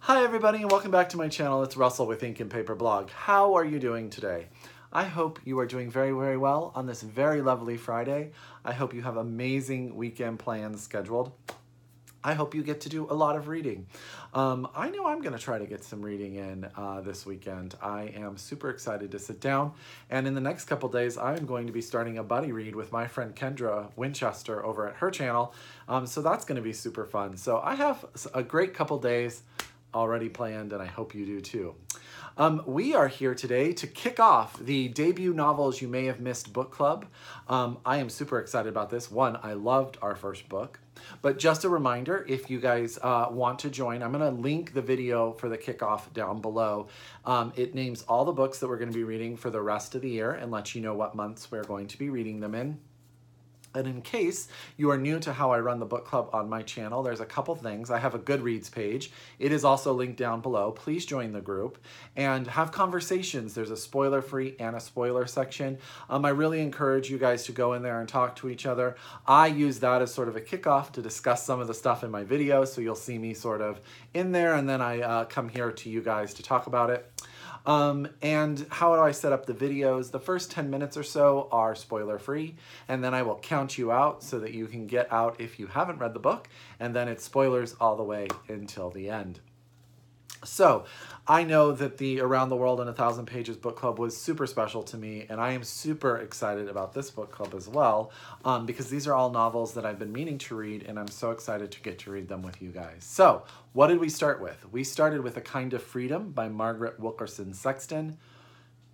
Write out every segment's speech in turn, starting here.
Hi everybody and welcome back to my channel. It's Russell with Ink and Paper Blog. How are you doing today? I hope you are doing very, very well on this very lovely Friday. I hope you have amazing weekend plans scheduled. I hope you get to do a lot of reading. I know I'm going to try to get some reading in this weekend. I am super excited to sit down, and in the next couple days I'm going to be starting a buddy read with my friend Kendra Winchester over at her channel, so that's going to be super fun. So I have a great couple days already planned, and I hope you do too. We are here today to kick off the debut novels you may have missed book club. I am super excited about this. One, I loved our first book, but just a reminder, if you guys want to join, I'm going to link the video for the kickoff down below. It names all the books that we're going to be reading for the rest of the year and lets you know what months we're going to be reading them in. And in case you are new to how I run the book club on my channel, there's a couple things. I have a Goodreads page. It is also linked down below. Please join the group and have conversations. There's a spoiler-free and a spoiler section. I really encourage you guys to go in there and talk to each other. I use that as sort of a kickoff to discuss some of the stuff in my videos, so you'll see me sort of in there, and then I come here to you guys to talk about it. And how do I set up the videos? The first 10 minutes or so are spoiler free, and then I will count you out so that you can get out if you haven't read the book, and then it's spoilers all the way until the end. So I know that the Around the World in 1,000 Pages book club was super special to me, and I am super excited about this book club as well, because these are all novels that I've been meaning to read, and I'm so excited to get to read them with you guys. So what did we start with? We started with A Kind of Freedom by Margaret Wilkerson Sexton.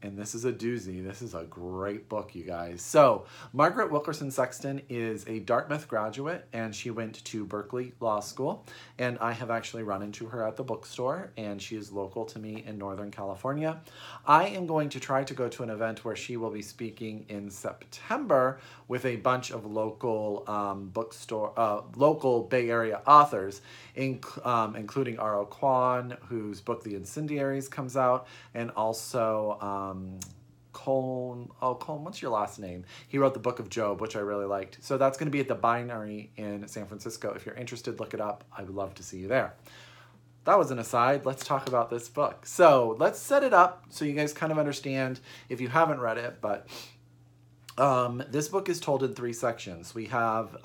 And this is a doozy. This is a great book, you guys. So Margaret Wilkerson Sexton is a Dartmouth graduate, and she went to Berkeley Law School. And I have actually run into her at the bookstore, and she is local to me in Northern California. I am going to try to go to an event where she will be speaking in September with a bunch of local local Bay Area authors, including R.O. Kwon, whose book The Incendiaries comes out, and also Colm, what's your last name? He wrote the Book of Job, which I really liked. So that's going to be at the Binary in San Francisco. If you're interested, look it up. I would love to see you there. That was an aside. Let's talk about this book. So let's set it up so you guys kind of understand if you haven't read it, but this book is told in 3 sections. We have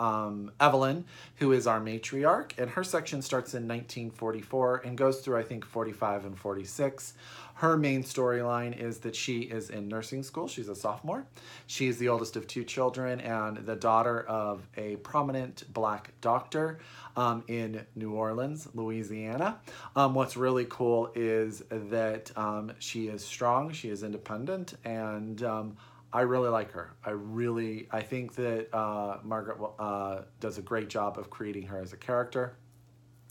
Evelyn, who is our matriarch, and her section starts in 1944 and goes through, I think, 45 and 46. Her main storyline is that she is in nursing school. She's a sophomore. She's the oldest of 2 children and the daughter of a prominent black doctor in New Orleans, Louisiana. What's really cool is that she is strong, she is independent, and I really like her. I think that Margaret does a great job of creating her as a character.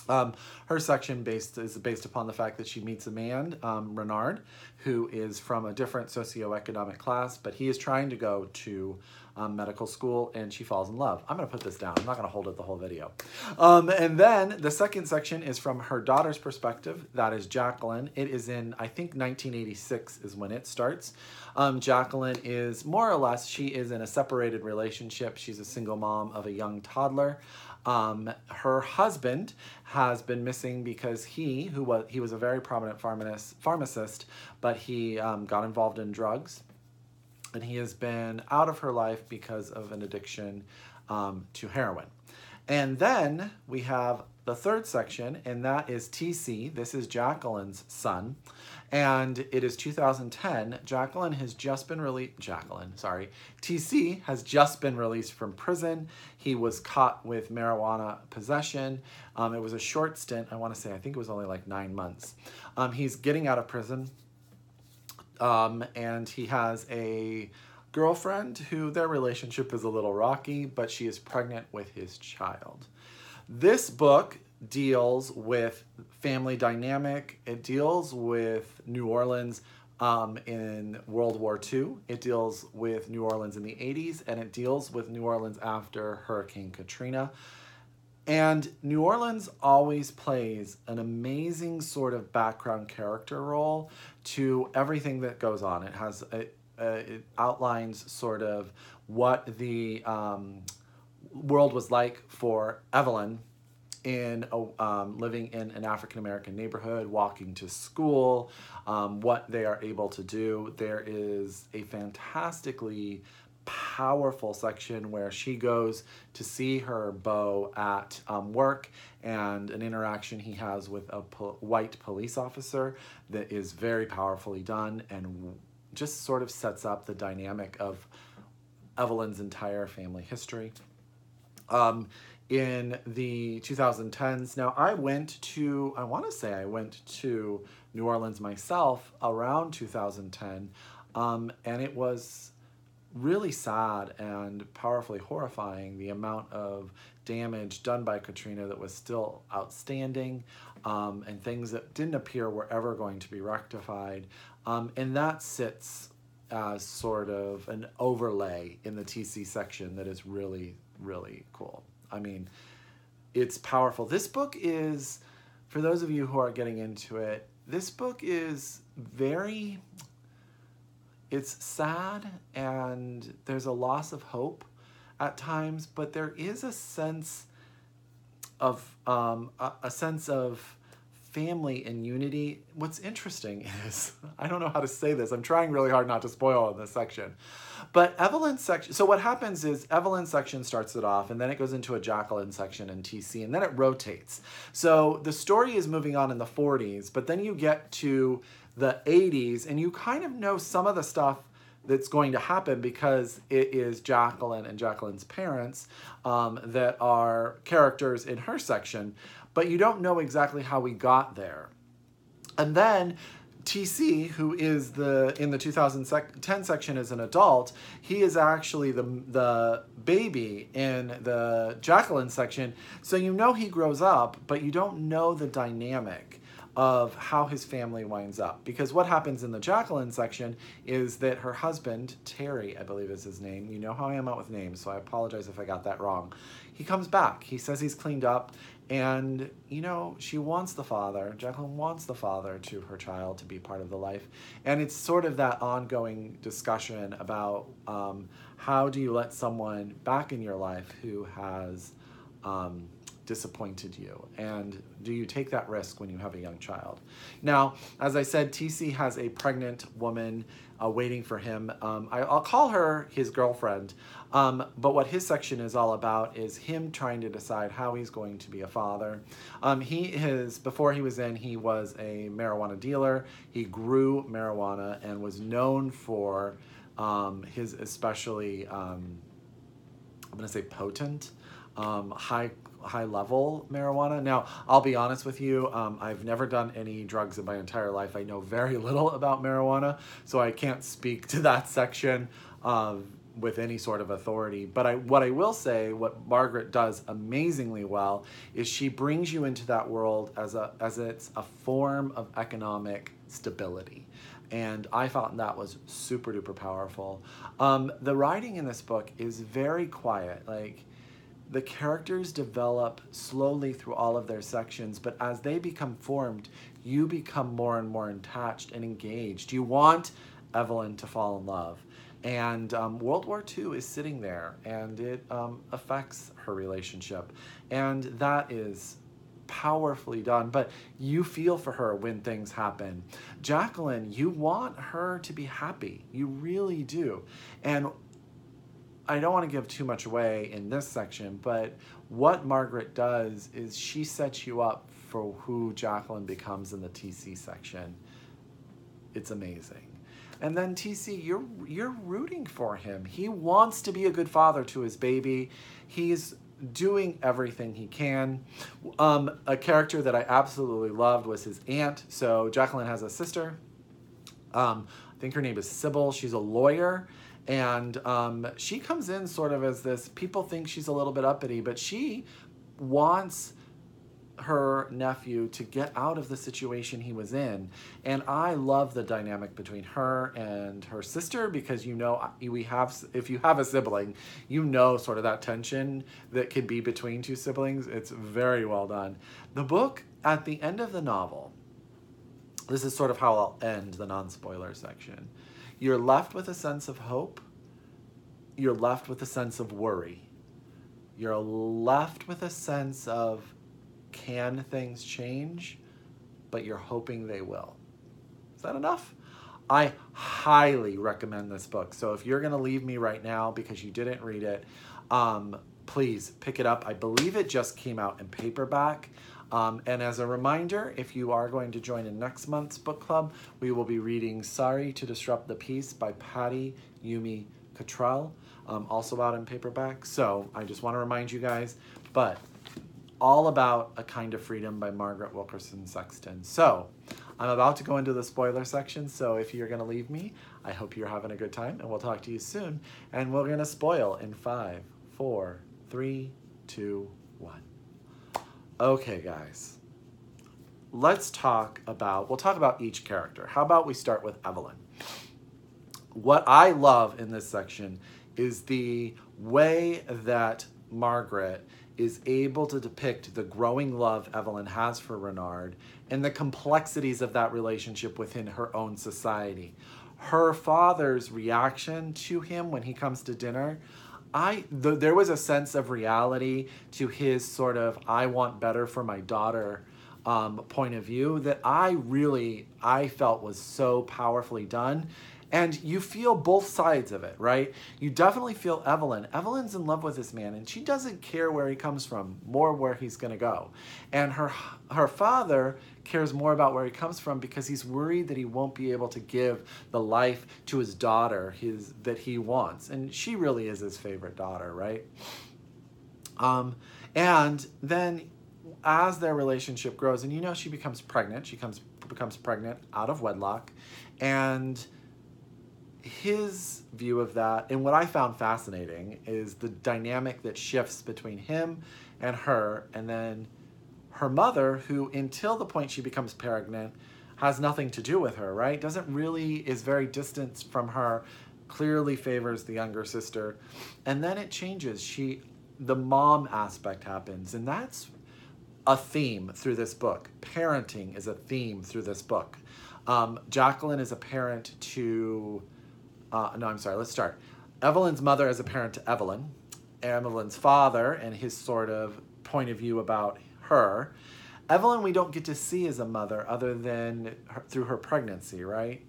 Her section is based upon the fact that she meets a man, Renard, who is from a different socioeconomic class, but he is trying to go to medical school, and she falls in love. I'm going to put this down. I'm not going to hold it the whole video. And then the second section is from her daughter's perspective. That is Jacqueline. It is in, I think, 1986 is when it starts. Jacqueline is more or less, she is in a separated relationship. She's a single mom of a young toddler. Her husband has been missing because he was a very prominent pharmacist, but he got involved in drugs, and he has been out of her life because of an addiction to heroin. And then we have the third section, and that is TC. This is Jacqueline's son, and it is 2010. TC has just been released from prison. He was caught with marijuana possession. It was a short stint. I think it was only like 9 months. He's getting out of prison, and he has a girlfriend who their relationship is a little rocky, but she is pregnant with his child. This book deals with family dynamic. It deals with New Orleans in World War II. It deals with New Orleans in the 80s, and it deals with New Orleans after Hurricane Katrina. And New Orleans always plays an amazing sort of background character role to everything that goes on. It outlines sort of what the world was like for Evelyn living in an African-American neighborhood, walking to school, what they are able to do. There is a fantastically powerful section where she goes to see her beau at work, and an interaction he has with a white police officer that is very powerfully done and just sort of sets up the dynamic of Evelyn's entire family history. In the 2010s, now I want to say I went to New Orleans myself around 2010, and it was really sad and powerfully horrifying, the amount of damage done by Katrina that was still outstanding, and things that didn't appear were ever going to be rectified. And that sits as sort of an overlay in the TC section that is really, really cool. I mean, it's powerful. This book is, for those of you who are getting into it, this book is it's sad, and there's a loss of hope at times, but there is a sense of family and unity. What's interesting is, I don't know how to say this, I'm trying really hard not to spoil in this section, but Evelyn's section, so what happens is Evelyn's section starts it off, and then it goes into a Jacqueline section in TC, and then it rotates. So the story is moving on in the 40s, but then you get to the 80s, and you kind of know some of the stuff that's going to happen because it is Jacqueline and Jacqueline's parents that are characters in her section, but you don't know exactly how we got there. And then TC, who is in the 2010 section as an adult, he is actually the baby in the Jacqueline section, so you know he grows up, but you don't know the dynamic of how his family winds up. Because what happens in the Jacqueline section is that her husband, Terry, I believe is his name, you know how I am out with names, so I apologize if I got that wrong. He comes back, he says he's cleaned up, and you know, she wants the father, Jacqueline wants the father to her child to be part of the life. And it's sort of that ongoing discussion about how do you let someone back in your life who has disappointed you, and do you take that risk when you have a young child? Now, as I said, TC has a pregnant woman waiting for him. I'll call her his girlfriend, but what his section is all about is him trying to decide how he's going to be a father. Before he was in, he was a marijuana dealer. He grew marijuana and was known for his especially, I'm gonna say potent, high level marijuana. Now, I'll be honest with you, I've never done any drugs in my entire life. I know very little about marijuana, so I can't speak to that section with any sort of authority. But what I will say, what Margaret does amazingly well, is she brings you into that world as it's a form of economic stability. And I found that was super duper powerful. The writing in this book is very quiet. Like, the characters develop slowly through all of their sections, but as they become formed, you become more and more attached and engaged. You want Evelyn to fall in love. And World War II is sitting there, and it affects her relationship. And that is powerfully done, but you feel for her when things happen. Jacqueline, you want her to be happy. You really do. And I don't want to give too much away in this section, but what Margaret does is she sets you up for who Jacqueline becomes in the TC section. It's amazing. And then TC, you're rooting for him. He wants to be a good father to his baby. He's doing everything he can. A character that I absolutely loved was his aunt. So Jacqueline has a sister. I think her name is Sybil. She's a lawyer. And she comes in sort of as this, people think she's a little bit uppity, but she wants her nephew to get out of the situation he was in. And I love the dynamic between her and her sister, because you know, if you have a sibling, you know sort of that tension that can be between two siblings. It's very well done. The book, at the end of the novel, this is sort of how I'll end the non-spoiler section. You're left with a sense of hope. You're left with a sense of worry. You're left with a sense of can things change, but you're hoping they will. Is that enough? I highly recommend this book. So if you're going to leave me right now because you didn't read it, please pick it up. I believe it just came out in paperback. And as a reminder, if you are going to join in next month's book club, we will be reading Sorry to Disrupt the Peace by Patty Yumi Cottrell, also out in paperback. So I just want to remind you guys, but All About a Kind of Freedom by Margaret Wilkerson Sexton. So I'm about to go into the spoiler section, so if you're going to leave me, I hope you're having a good time, and we'll talk to you soon. And we're going to spoil in 5, 4, 3, 2, 1. Okay, guys. We'll talk about each character. How about we start with Evelyn? What I love in this section is the way that Margaret is able to depict the growing love Evelyn has for Renard and the complexities of that relationship within her own society. Her father's reaction to him when he comes to dinner, there was a sense of reality to his sort of, I want better for my daughter point of view that I felt was so powerfully done. And you feel both sides of it, right? You definitely feel Evelyn. Evelyn's in love with this man, and she doesn't care where he comes from, more where he's going to go. And her father cares more about where he comes from because he's worried that he won't be able to give the life to his daughter that he wants. And she really is his favorite daughter, right? And then as their relationship grows, and she becomes pregnant. She becomes pregnant out of wedlock, and his view of that, and what I found fascinating, is the dynamic that shifts between him and her, and then her mother, who until the point she becomes pregnant has nothing to do with her, right? Is very distant from her, clearly favors the younger sister. And then it changes. The mom aspect happens, and that's a theme through this book. Parenting is a theme through this book. Jacqueline is a parent to let's start. Evelyn's mother is a parent to Evelyn. Evelyn's father and his sort of point of view about her. Evelyn we don't get to see as a mother other than through her pregnancy, right?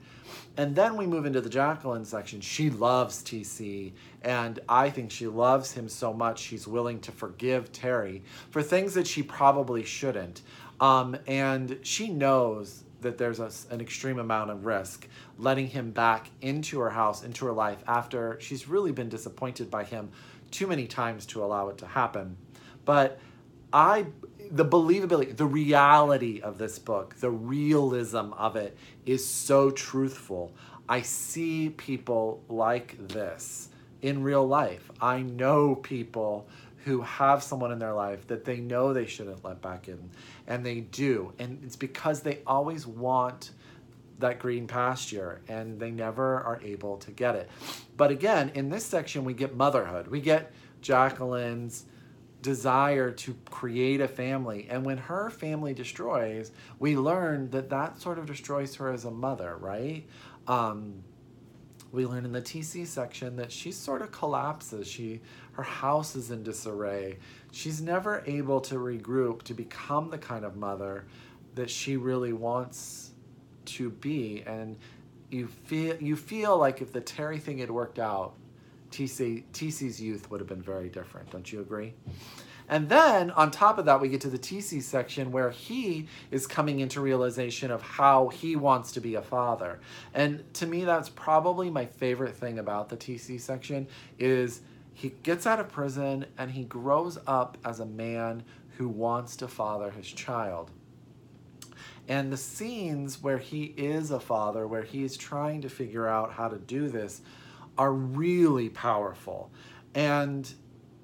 And then we move into the Jacqueline section. She loves TC, and I think she loves him so much she's willing to forgive Terry for things that she probably shouldn't. And she knows that there's an extreme amount of risk letting him back into her house, into her life, after she's really been disappointed by him too many times to allow it to happen. But the believability, the reality of this book, the realism of it is so truthful. I see people like this in real life. I know people who have someone in their life that they know they shouldn't let back in, and they do. And it's because they always want that green pasture, and they never are able to get it. But again, in this section, we get motherhood. We get Jacqueline's desire to create a family. And when her family destroys, we learn that sort of destroys her as a mother, right? We learn in the TC section that she sort of collapses. Her house is in disarray. She's never able to regroup to become the kind of mother that she really wants to be. And you feel like if the Terry thing had worked out, TC's youth would have been very different. Don't you agree? And then on top of that, we get to the TC section where he is coming into realization of how he wants to be a father. And to me, that's probably my favorite thing about the TC section is he gets out of prison and he grows up as a man who wants to father his child. And the scenes where he is a father, where he's trying to figure out how to do this, are really powerful. And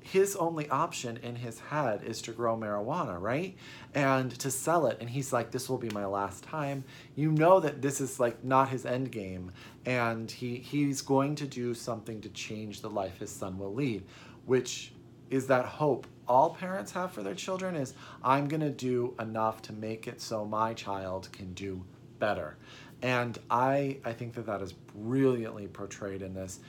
his only option in his head is to grow marijuana, right? And to sell it. And he's like, this will be my last time. You know that this is like not his end game. And he's going to do something to change the life his son will lead, which is that hope all parents have for their children is, I'm going to do enough to make it so my child can do better. And I think that is brilliantly portrayed in this.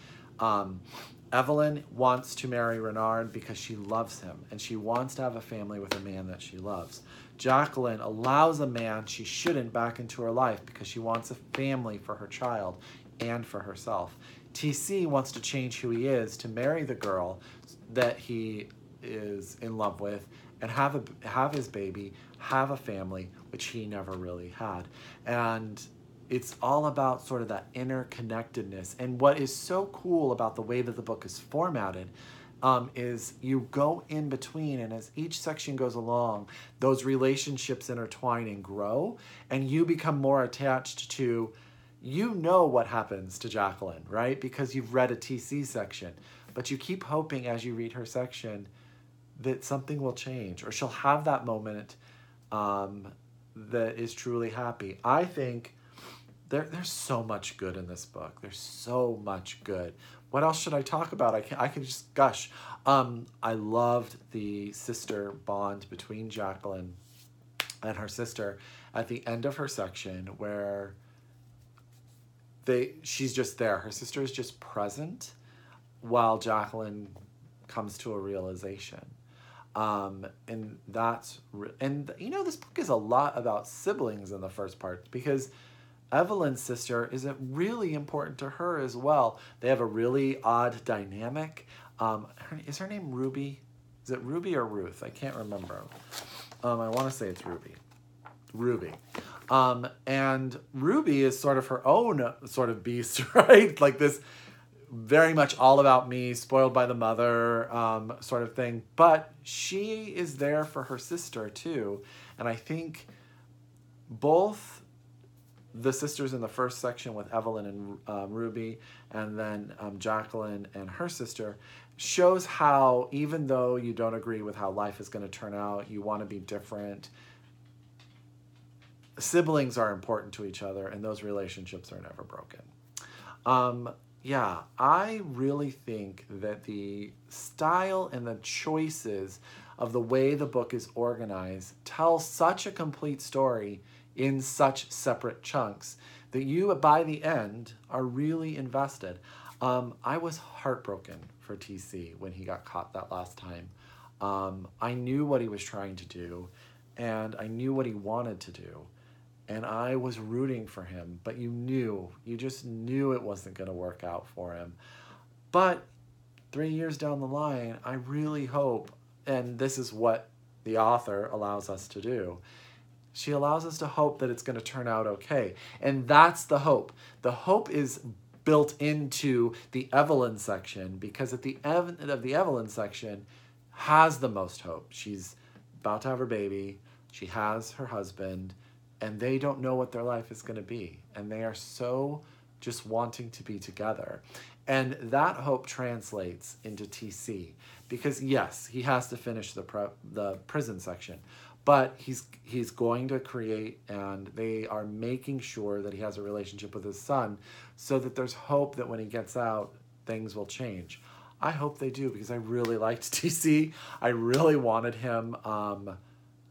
Evelyn wants to marry Renard because she loves him and she wants to have a family with a man that she loves. Jacqueline allows a man she shouldn't back into her life because she wants a family for her child and for herself. TC wants to change who he is to marry the girl that he is in love with and have his baby, have a family, which he never really had. And it's all about sort of that interconnectedness. And what is so cool about the way that the book is formatted is you go in between, and as each section goes along, those relationships intertwine and grow, and you become more attached to, you know what happens to Jacqueline, right? Because you've read a TC section, but you keep hoping as you read her section that something will change, or she'll have that moment that is truly happy. I think there's so much good in this book. There's so much good. What else should I talk about? I can just gush. I loved the sister bond between Jacqueline and her sister at the end of her section, where she's just there. Her sister is just present while Jacqueline comes to a realization. And that's, this book is a lot about siblings in the first part, because Evelyn's sister is really important to her as well. They have a really odd dynamic. Is her name Ruby? Is it Ruby or Ruth? I can't remember. I want to say it's Ruby. And Ruby is sort of her own sort of beast, right? Like this very much all about me, spoiled by the mother sort of thing. But she is there for her sister too. And I think both the sisters in the first section with Evelyn and Ruby, and then Jacqueline and her sister, shows how even though you don't agree with how life is going to turn out, you want to be different, siblings are important to each other, and those relationships are never broken. Yeah, I really think that the style and the choices of the way the book is organized tell such a complete story in such separate chunks that you, by the end, are really invested. I was heartbroken for TC when he got caught that last time. I knew what he was trying to do, and I knew what he wanted to do, and I was rooting for him, but you just knew it wasn't going to work out for him. But 3 years down the line, I really hope, and this is what the author allows us to do, she allows us to hope that it's going to turn out okay. And that's the hope. The hope is built into the Evelyn section, because at the end of the Evelyn section has the most hope. She's about to have her baby. She has her husband, and they don't know what their life is going to be. And they are so just wanting to be together. And that hope translates into TC, because yes, he has to finish the prison section, but he's going to create, and they are making sure that he has a relationship with his son, so that there's hope that when he gets out, things will change. I hope they do, because I really liked TC. I really wanted him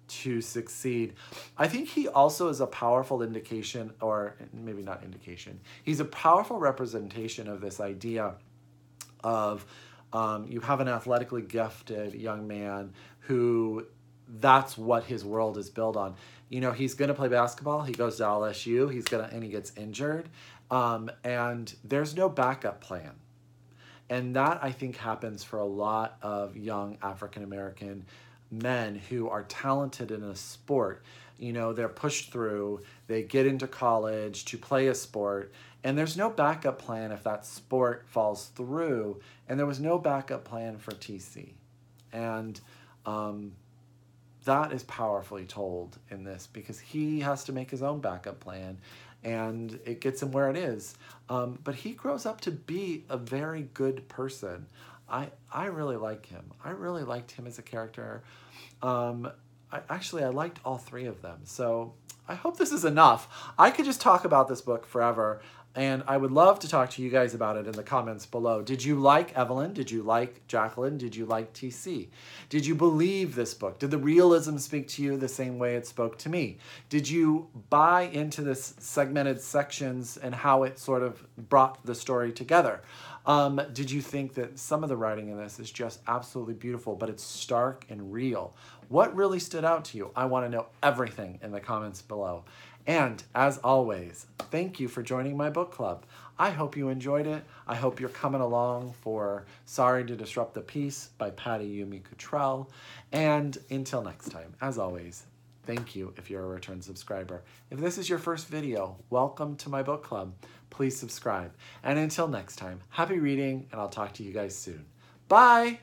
to succeed. I think he also is a powerful indication, or maybe not indication, he's a powerful representation of this idea of you have an athletically gifted young man who, that's what his world is built on. He's going to play basketball. He goes to LSU. And he gets injured. And there's no backup plan. And that, I think, happens for a lot of young African-American men who are talented in a sport. They're pushed through, they get into college to play a sport, and there's no backup plan if that sport falls through. And there was no backup plan for TC. And that is powerfully told in this, because he has to make his own backup plan, and it gets him where it is. But he grows up to be a very good person. I really like him. I really liked him as a character. I liked all three of them. So I hope this is enough. I could just talk about this book forever. And I would love to talk to you guys about it in the comments below. Did you like Evelyn? Did you like Jacqueline? Did you like TC? Did you believe this book? Did the realism speak to you the same way it spoke to me? Did you buy into this segmented sections and how it sort of brought the story together? Did you think that some of the writing in this is just absolutely beautiful, but it's stark and real? What really stood out to you? I want to know everything in the comments below. And as always, thank you for joining my book club. I hope you enjoyed it. I hope you're coming along for Sorry to Disrupt the Peace by Patty Yumi Cottrell. And until next time, as always, thank you if you're a return subscriber. If this is your first video, welcome to my book club. Please subscribe. And until next time, happy reading, and I'll talk to you guys soon. Bye!